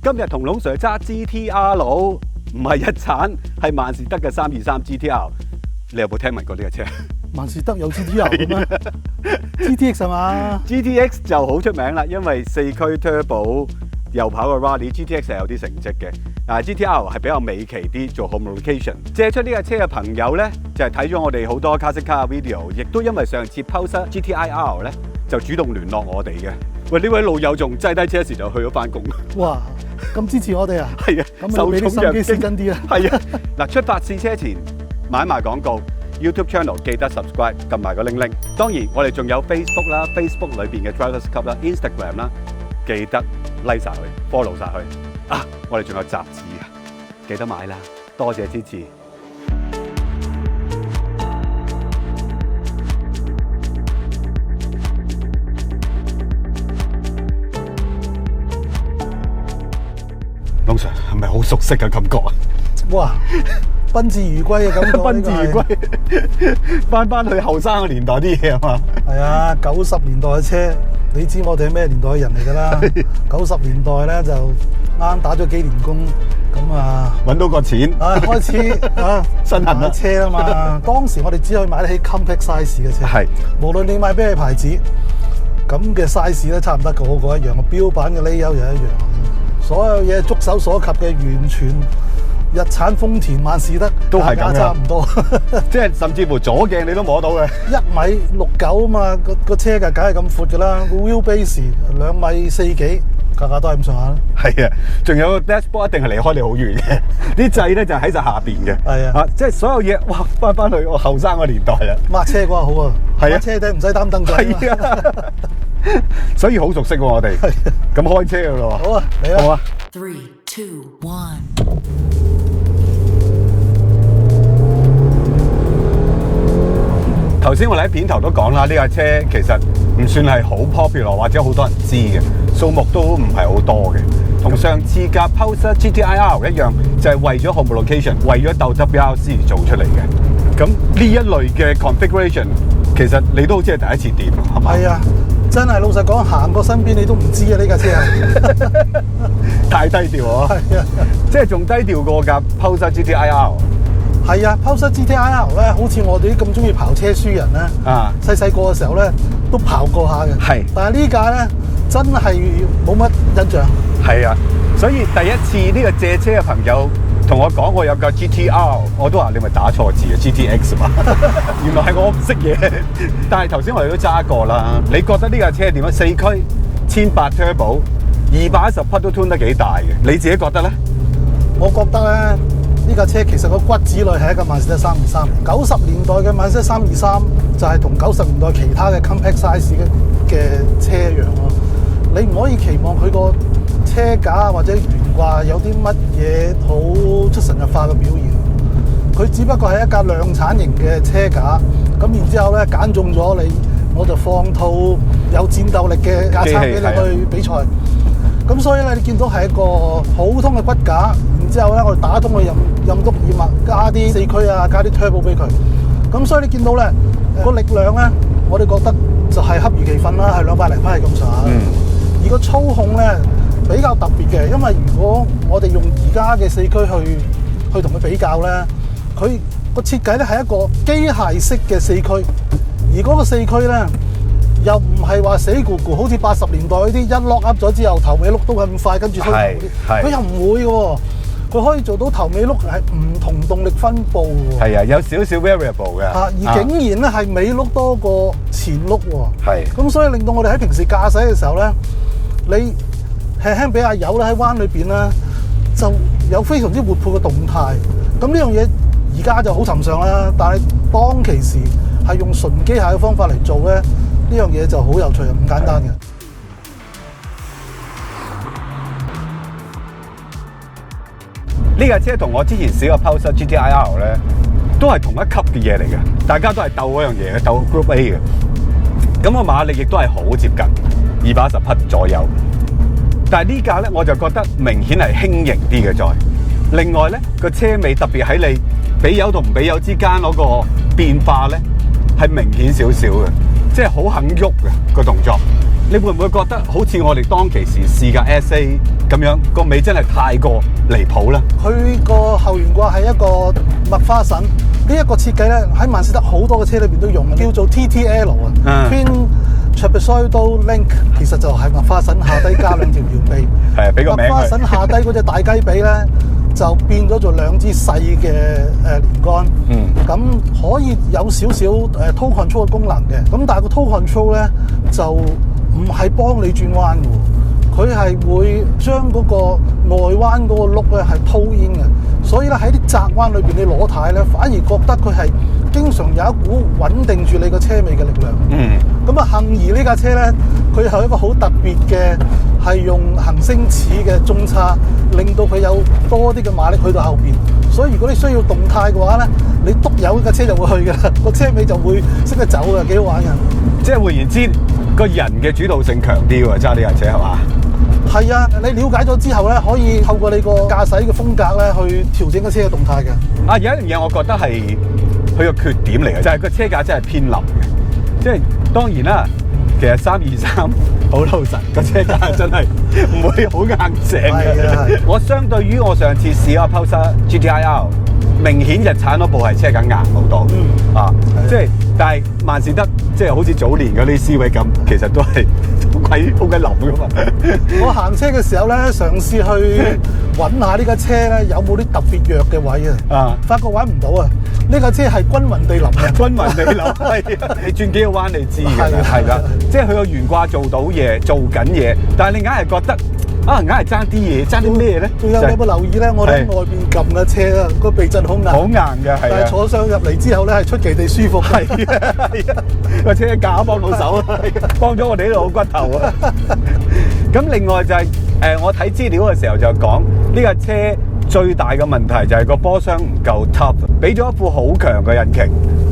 今日同龍 Sir 揸 GTR 唔係日產，係萬事得嘅323 GTR。你有冇聽聞過呢架車？萬事得有 GTR 嘅咩？GTX 係嘛 ？GTX 就好出名啦，因為4驅 Turbo 又跑過 Rally，GTX 係有啲成績嘅。但係 GTR 係比較美奇啲，做 homologation。借出呢架車嘅朋友咧，就係睇咗我哋好多 classic car video， 亦都因為上次 Pulsar GTIR 咧，就主動聯絡我哋嘅。喂，呢位老友仲擠低車時就去咗翻工。哇！咁支持我哋啊？係啊，咁你俾啲心機先真啲啊。係啊，嗱，出發試車前買埋廣告 ，YouTube channel 記得 subscribe， 撳埋個鈴鈴。當然，我哋仲有 Facebook 啦 ，Facebook 裏邊嘅 Drivers Club 啦 ，Instagram 啦，記得 like 晒佢 ，follow 晒佢。啊，我哋仲有雜誌啊，記得買啦，多謝支持。龍 Sir 係咪好熟悉嘅感覺啊？哇！賓至如歸嘅感覺，賓至如歸，翻去後生嘅年代啲嘢啊嘛。係啊，90年代嘅車，你知我哋係咩年代嘅人嚟㗎啦？90年代咧就啱打咗幾年工，咁啊揾到個錢，開始身痕啦車啊嘛。當時我哋只可以買得起 compact size 嘅車，係無論你買咩牌子，咁嘅 size 咧差唔多個個一樣，標版嘅 layout 又一樣。所有嘢觸手所及嘅，完全日產、豐田、萬事得都係咁樣，差唔多。即係甚至乎左鏡你都摸到嘅。1.69米啊嘛，個車架梗係咁闊㗎啦。個 wheelbase 2.4幾，價都係咁上下。係啊，仲有個 dashboard 一定係離開你好遠嘅，啲掣咧就喺晒下邊嘅。係啊，即係所有嘢，哇！翻去我後生個年代啦。抹車嗰下好啊，係啊，車頂唔使擔燈仔。係啊，所以好熟悉喎我哋。咁開車㗎咯喎。好啊，嚟啊！好啊。3, 2, 1。頭先我哋喺片頭都講啦，呢架車其實唔算係好 popular 或者好多人知嘅，數目都唔係好多嘅。同上次嘅 Pulsar GTIR 一樣，就係為咗 homologation， 為咗鬥 WRC 而做出嚟嘅。咁呢一類嘅 configuration， 其實你都好似係第一次掂，係咪？係啊，真係老實講，行過身邊你都唔知啊！呢架車啊，太低調啊！係啊，即係仲低調過架 Pulsar GTIR。係啊 ，Pulsar GTIR 咧，好似我哋啲咁中意跑車書人咧，細個嘅時候咧都跑過下嘅。係，但係呢架咧真係冇乜印象。係啊，所以第一次呢個借車嘅朋友同我講我有架 GTR， 我都話你咪打錯字啊 GTX 嘛，原來係我唔識嘢。但係頭先我哋都揸過啦，你覺得呢架車點樣？4驅1800 Turbo 210匹都 tune 得幾大嘅，你自己覺得咧？我覺得咧。呢架車其實個骨子裏係一架萬事得323。90年代嘅萬事得323就係同90年代其他嘅 compact size 嘅車一樣咯。你唔可以期望佢個車架或者懸掛有啲乜嘢好出神入化嘅表現。佢只不過係一架量產型嘅車架，咁然之後咧揀中咗你，我就放套有戰鬥力嘅架撐俾你去比賽。咁所以咧，你見到係一個普通嘅骨架，然之後咧，我哋打通佢任督二脈，加啲4驅啊，加啲 turbo 俾佢。咁所以你見到咧個力量咧，我哋覺得就係恰如其分啦，係200零匹係咁上下。而個操控咧比較特別嘅，因為如果我哋用而家嘅4驅去同佢比較咧，佢個設計咧係一個機械式嘅4驅，而嗰個4驅咧。又唔係話死咕咕，好似80年代嗰啲一 lock up 咗之後頭尾碌都咁快，跟住推嗰啲，佢又唔會嘅喎，佢可以做到頭尾碌係唔同動力分佈嘅喎。係啊，有少少 variable 嘅。而竟然咧係尾碌多過前碌喎。係。咁所以令到我哋喺平時駕駛嘅時候咧，你輕輕俾下油咧喺彎裏邊咧，就有非常之活潑嘅動態。咁呢樣嘢而家就好尋常啦，但係當其時係用純機械嘅方法嚟做咧。呢樣嘢就好有趣，唔簡單嘅。呢架車同我之前試嘅 Pulsar GTIR 咧，都係同一級嘅嘢嚟嘅，大家都係鬥嗰樣嘢嘅，鬥 Group A 嘅。咁個馬力亦都係好接近210匹左右。但係呢架咧，我就覺得明顯係輕型啲嘅再。另外咧，個車尾特別喺你俾油同唔俾油之間嗰個變化咧，係明顯少少嘅。即係好肯喐嘅個動作，你會唔會覺得好似我哋當其時試架 SA 咁樣個尾真係太過離譜咧？佢個後懸掛係一個麥花臣，呢一個設計咧喺萬事得好多嘅車裏邊都用嘅，叫做 TTL 啊 ，Twin Trapezoidal Link， 其實就係麥花臣下低加兩條搖臂，係俾個名佢。麥花臣下低嗰隻大雞髀咧就變咗做兩支細嘅連桿，咁可以有少少tow control 嘅功能嘅，咁但係個tow control 咧就唔係幫你轉彎嘅，佢係會將嗰個外彎嗰個轆咧係tow in嘅，所以咧喺啲窄彎裏邊你攞軚咧，反而覺得佢係經常有一股穩定住你個車尾嘅力量。咁啊，幸而呢架車咧，佢係一個好特別嘅，係用行星齒嘅中叉，令到佢有多啲嘅馬力去到後邊。所以如果你需要動態嘅話咧，你篤油架車就會去嘅啦，個車尾就會識得走嘅，幾好玩嘅。即係換言之，個人嘅主導性強啲喎，揸呢架車係嘛？係啊，你了解咗之後咧，可以透過你個駕駛嘅風格咧，去調整個車嘅動態嘅。啊，有一樣嘢我覺得係佢個缺點嚟嘅，就係個車架真係偏冧嘅。即係當然啦，其實323好老實，個車架真係唔會好硬淨嘅。我相對於我上次試個 Pulsar GTI-R， 明顯日產嗰部係車架硬好多。即係但係萬事得，即係好似早年嗰啲思維咁，其實都係好鬼冧噶嘛。我行車嘅時候咧，嘗試去揾下呢架車咧有冇啲特別弱嘅位啊，發覺揾唔到啊！呢架車係均勻地冧嘅，均勻地冧係啊！你轉幾個彎你知嘅，係啦，即係佢個懸掛做到嘢，做緊嘢，但係你硬係覺得啊，硬係爭啲嘢，爭啲咩咧？仲有你有冇留意咧？我喺外邊撳嘅車啊，個避震好硬，好硬嘅，係啊！但係坐上入嚟之後咧，係出奇地舒服，係啊！個車架幫到手啊，幫咗我哋呢度好骨頭啊！咁另外就係我睇資料嘅時候就講呢架車最大嘅問題就係個波箱唔夠 tough， 俾咗一副好強嘅引擎，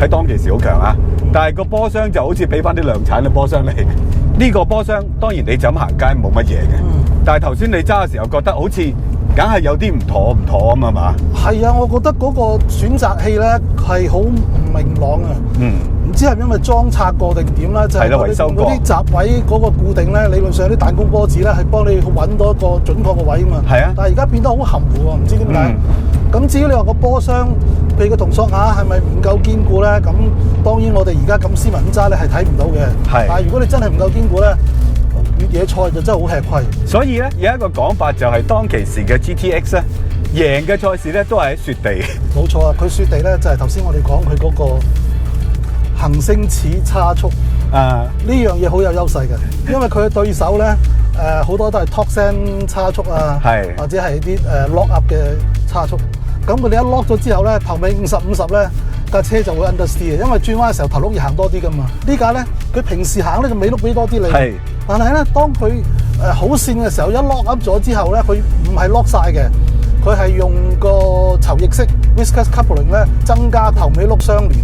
喺當其時好強啊！但係個波箱就好似俾翻啲量產嘅波箱嚟。呢個波箱當然你就咁行街冇乜嘢嘅，但係頭先你揸嘅時候覺得好似梗係有啲唔妥咁啊嘛？係啊，我覺得嗰個選擇器咧係好唔明朗啊。唔知係因為裝拆過定點啦，就係維修過嗰啲閘位嗰個固定咧，理論上啲彈弓波子咧係幫你揾到一個準確嘅位啊嘛。係啊，但係而家變得好含糊喎，唔知點解。咁至於你話個波箱，譬如個同索瓦係咪唔夠堅固咧？咁當然我哋而家咁斯文咁揸咧係睇唔到嘅。但係如果你真係唔夠堅固咧，越野賽就真係好吃虧。所以咧有一個講法就係當其時嘅 GTX 咧，贏嘅賽事咧都係喺雪地。冇錯啊，佢雪地咧就係頭先我哋講佢嗰個行星齒差速呢樣嘢好有優勢嘅，因為佢嘅對手咧好多都係 Torsen 差速啊，或者係啲lock up 嘅差速。咁佢哋一 lock 咗之後咧，頭尾50-50咧，架車就會 understeer 嘅，因為轉彎嘅時候頭轆要行多啲噶嘛。呢架咧佢平時行咧就尾轆俾多啲你，但係咧當佢好線嘅時候一 lock up 咗之後咧，佢唔係 lock 晒嘅，佢係用個籌翼式 viscous coupling 咧增加頭尾轆相連，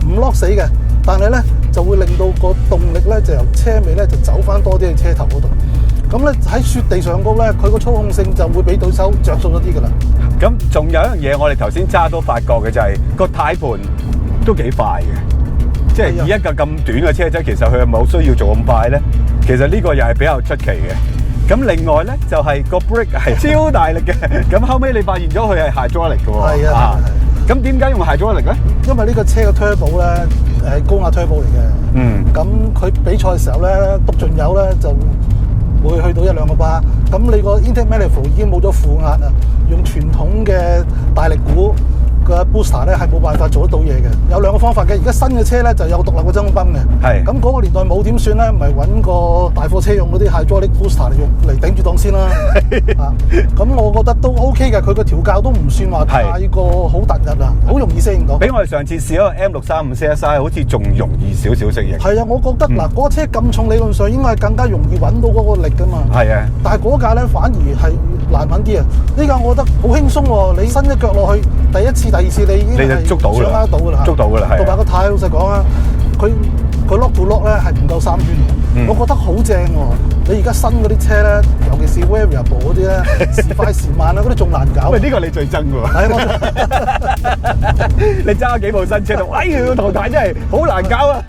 唔 lock 死嘅，但係咧就會令到個動力咧就由車尾咧就走翻多啲喺車頭嗰度。咁咧喺雪地上高咧，佢個操控性就會比對手着數咗啲噶啦。咁仲有一樣嘢，我哋頭先揸都發覺嘅就係個軚盤都幾快嘅，即係以一架咁短嘅車仔，其實佢係冇需要做咁快咧。其實呢個又係比較出奇嘅。咁另外咧就係個 brake 係超大力嘅。咁後尾你發現咗佢係 hydraulic 嘅喎。係啊。咁點解用 hydraulic 咧？因為呢個車嘅 turbo 咧高壓 turbo 嚟嘅。咁佢比賽嘅時候咧，篤盡油咧就會去到1-2個巴，咁你個 intake manifold 已經冇咗負壓啊，用傳統嘅大力鼓嘅 booster 咧係冇辦法做得到嘢嘅。有兩個方法嘅，而家新嘅車咧就有獨立嘅增泵嘅。係。咁嗰個年代冇點算咧，咪揾個大貨車用嗰啲 hydraulic booster 嚟頂住檔先啦。咁我覺得都 OK 嘅，佢個調教都唔算話太過好突兀啊，好容易適應到。比我哋上次試嗰個 M635 CSI 好似仲容易少少適應。係啊，我覺得嗱，嗰個車咁重，理論上應該係更加容易揾到嗰個力噶嘛。係啊。但係嗰架咧反而係難揾啲啊！呢架我覺得好輕鬆喎，你伸一腳落去，第一次、第二次你已經係掌握到㗎啦，捉到㗎啦，同埋個軚老實講啊，佢 lock to lock 咧係唔夠3圈，我覺得好正喎！你而家新嗰啲車咧，尤其是 variable 嗰啲咧，時快時慢啊，嗰啲仲難搞。喂，呢個你最憎喎！係你揸幾部新車度，哎呀，個頭軚真係好難搞啊！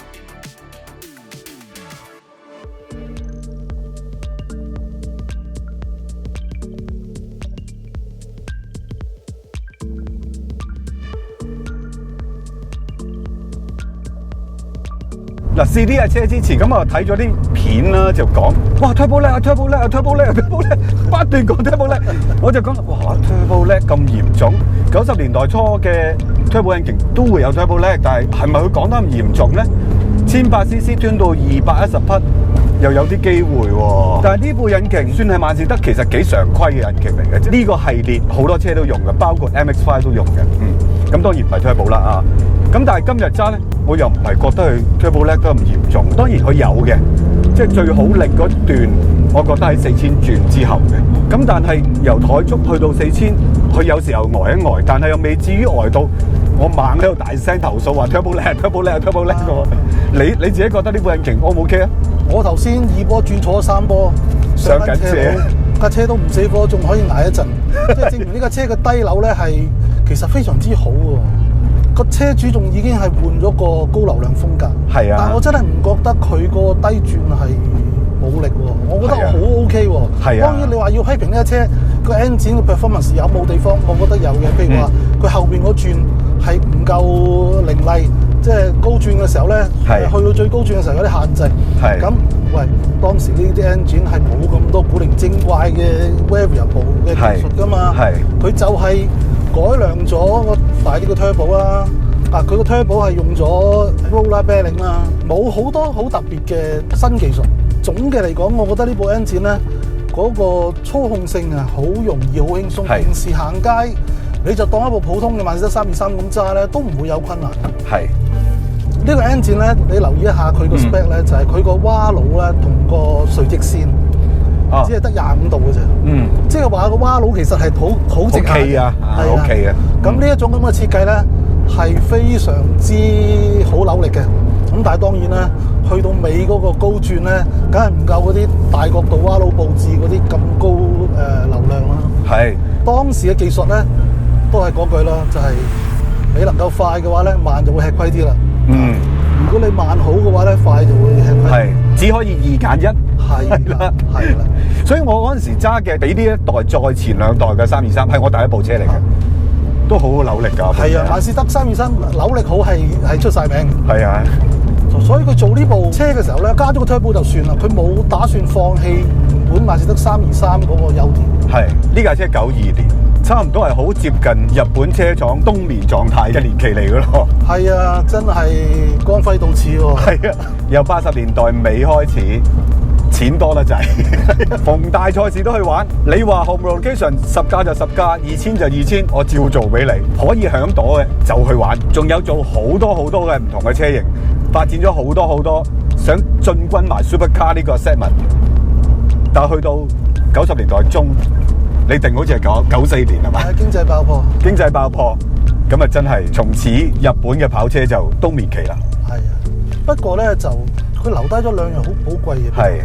嗱，試呢架車之前，咁我睇咗啲片啦，就講哇 turbo lag，turbo lag，turbo lag，turbo lag，不斷講 turbo lag，我就講哇 turbo lag 咁嚴重，90年代初嘅 turbo engine 都會有 turbo lag，但係咪佢講得咁嚴重咧？1800cc 轉到210匹又有啲機會喎，但係呢部引擎算係萬事得其實幾常規嘅引擎嚟嘅，呢個系列好多車都用嘅，包括 MX-5 都用嘅，咁當然唔係 turbo 啦啊，咁但係今日揸咧，我又唔係覺得佢 turbo lag 得咁嚴重，當然佢有嘅，即係最好力嗰段，我覺得喺4000轉之後嘅，咁但係由台速去到4000，佢有時候呆一呆，但係又未至於呆到我猛喺度大聲投訴話 turbo lag，turbo lag，turbo lag 喎，你自己覺得呢部引擎 O 唔 OK 啊？我頭先2波轉坐3波上緊車，架車都唔死火，仲可以捱一陣，即係證明呢架車嘅低扭咧係其實非常之好喎。個車主仲已經係換咗個高流量風格，係啊，但我真係唔覺得佢個低轉係冇力喎，我覺得好 OK 喎。係啊，當然你話要批評呢架車個 engine 嘅 performance 有冇地方，我覺得有嘅。譬如話佢後邊嗰轉係唔夠凌厲。即係高轉嘅時候咧，去到最高轉嘅時候有啲限制。咁，喂，當時呢啲 engine 係冇咁多古靈精怪嘅 variable 嘅技術噶嘛。佢就係改良咗個大啲嘅 turbo 啦。佢個 turbo 係用咗 roller bearing 啦，冇好多好特別嘅新技術。總嘅嚟講，我覺得呢部 engine 咧嗰個操控性啊，好容易、好輕鬆。平時行街你就當一部普通嘅萬事得323咁揸咧，都唔會有困難。呢個 engine 咧，你留意一下佢個 spec 咧，就係佢個蛙腦咧同個垂直線只係得25度嘅啫。即係話個蛙腦其實係好直下嘅。OK 啊。咁呢一種咁嘅設計咧，係非常之好扭力嘅。咁但係當然啦，去到尾嗰個高轉咧，梗係唔夠嗰啲大角度蛙腦佈置嗰啲咁高流量啦。當時嘅技術咧，都係嗰句啦，就係你能夠快嘅話咧，慢就會吃虧啲啦。如果你慢好嘅話咧，快就會吃虧。只可以2揀1。係啦。所以我嗰陣時揸嘅比呢一代再前2代嘅323係我第一部車嚟嘅，都好扭力㗎。係啊，萬事得323扭力好係出晒名。係啊，所以佢做呢部車嘅時候咧，加咗個 turbo 就算啦，佢冇打算放棄原本萬事得323嗰個優點。呢架車92年。差唔多係好接近日本車廠冬眠狀態嘅年期嚟嘅咯。係啊，真係光輝到此喎。係啊，由80年代尾開始，錢多得滯，逢大賽事都去玩。你話 homologation 10架就10架，2000就2000，我照做俾你。可以響朵嘅就去玩，仲有做好多嘅唔同嘅車型，發展咗好多，想進軍埋 supercar 呢個 segment。但係去到90年代中。你定好似係94年係嘛？經濟爆破，咁啊真係從此日本嘅跑車就冬眠期啦。係啊，不過咧就佢留低咗2樣好寶貴嘅。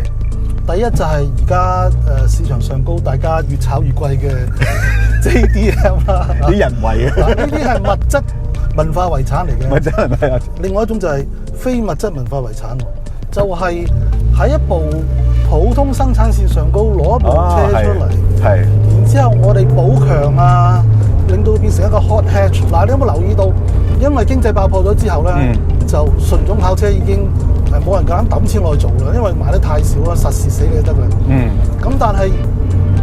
第一就係而家市場上高，大家越炒越貴嘅 JDM 啦，啲人為啊。呢啲係物質文化遺產嚟嘅。物質係咪啊？另外一種就係非物質文化遺產，就係喺一部普通生產線上高攞一部車出嚟。然之後我哋補強啊，令到變成一個 hot hatch。嗱，你有冇留意到？因為經濟爆破咗之後咧，就純種跑車已經冇人夠膽抌錢落去做啦，因為賣得太少啦，實時死你得啦。咁但係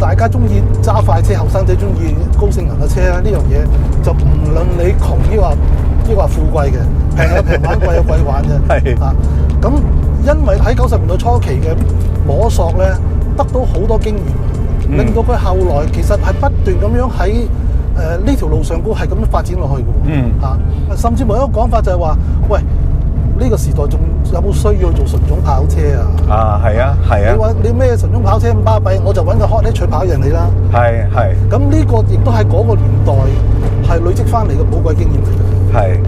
大家中意揸快車，後生仔中意高性能嘅車咧，呢樣嘢就唔論你窮抑或富貴嘅，平有平玩，貴有貴玩啫。咁因為喺90年代初期嘅摸索咧，得到好多經驗，令到佢後來其實係不斷咁樣喺呢條路上高係咁樣發展落去嘅。甚至乎一個講法就係話，喂，呢個時代仲有冇需要做純種跑車啊？係啊。你話你咩純種跑車咁巴閉，我就揾個 hot hatch 去跑人哋啦。咁呢個亦都係嗰個年代係累積翻嚟嘅寶貴經驗嚟嘅。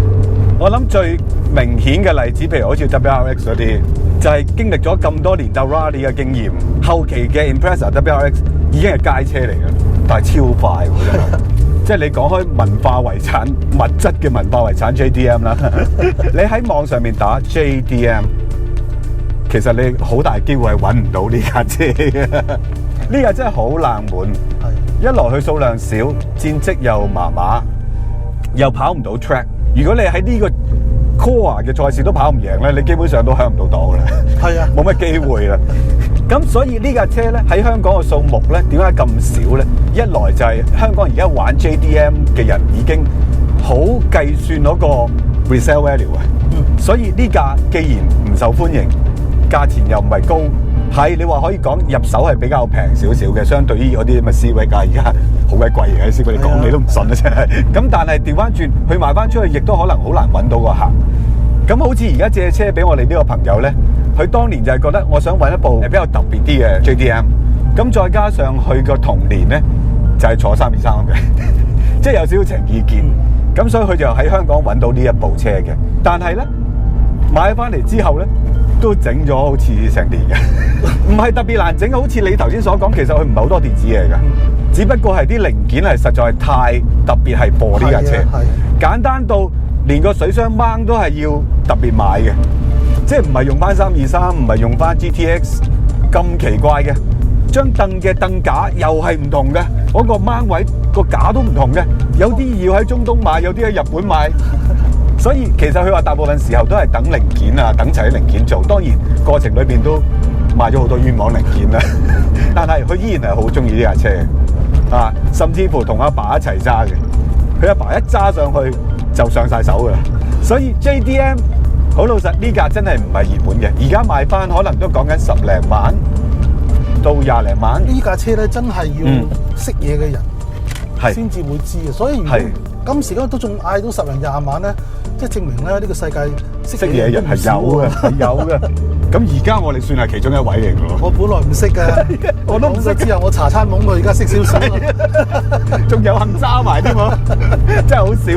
我諗最明顯嘅例子，譬如好似 WRX 嗰啲，就係經歷咗咁多年鬥 Rally 嘅經驗，後期嘅 Impreza WRX 已經係街車嚟嘅，但係超快喎。即係你講開文化遺產、物質嘅文化遺產 JDM 啦，你喺網上面打 JDM， 其實你好大機會係揾唔到呢架車嘅。呢架真係好冷門，一來佢數量少，戰績又麻麻，又跑唔到 track。如果你喺呢個 core 嘅賽事都跑唔贏咧，你基本上都響唔到檔啦，係啊，冇乜機會啦。咁所以呢架車咧喺香港嘅數目咧點解咁少咧？一來就係香港而家玩 JDM 嘅人已經好計算嗰個 resale value 啊，所以呢架既然唔受歡迎，價錢又唔係高，係你話可以講入手係比較平少少嘅，相對於嗰啲咁嘅 Civic啊，而家好鬼貴嘅 Civic，你講你都唔信啊真係。咁但係調翻轉，佢賣翻出去，亦都可能好難揾到個客。咁好似而家借車俾我哋呢個朋友咧，佢當年就係覺得我想揾一部比較特別啲嘅 JDM， 咁再加上佢個童年咧就係坐323嘅，即係有少少情意結。咁所以佢就喺香港揾到呢一部車嘅，但係咧買翻嚟之後咧都整咗好似成年嘅，唔係特別難整，好似你頭先所講，其實佢唔係好多電子嘢㗎，只不過係啲零件係實在係太特別係貨呢架車，簡單到連個水箱掹都係要特別買嘅，即係唔係用翻323，唔係用翻 GTX 咁奇怪嘅。張凳嘅凳架又係唔同嘅，嗰個掹位個架都唔同嘅，有啲要喺中東買，有啲喺日本買，所以其實佢話大部分時候都係等零件啊，等齊啲零件做，當然過程裏邊都買咗好多冤枉零件啦，但係佢依然係好中意呢架車啊，甚至乎同阿爸一齊揸嘅，佢阿爸一揸上去就上晒手噶啦，所以 JDM 好老實呢架真係唔係熱門嘅，而家賣翻可能都講緊10零萬。到20零萬呢架車咧，真係要識嘢嘅人先至會知嘅。所以如果今時今日都仲嗌到10零20萬咧，即係證明咧呢個世界識嘢嘅人係有嘅，係有嘅。咁而家我哋算係其中一位嚟嘅咯。我本來唔識嘅，我都唔識。之後我茶餐懵，我而家識少少，仲有幸揸埋添喎，真係好少。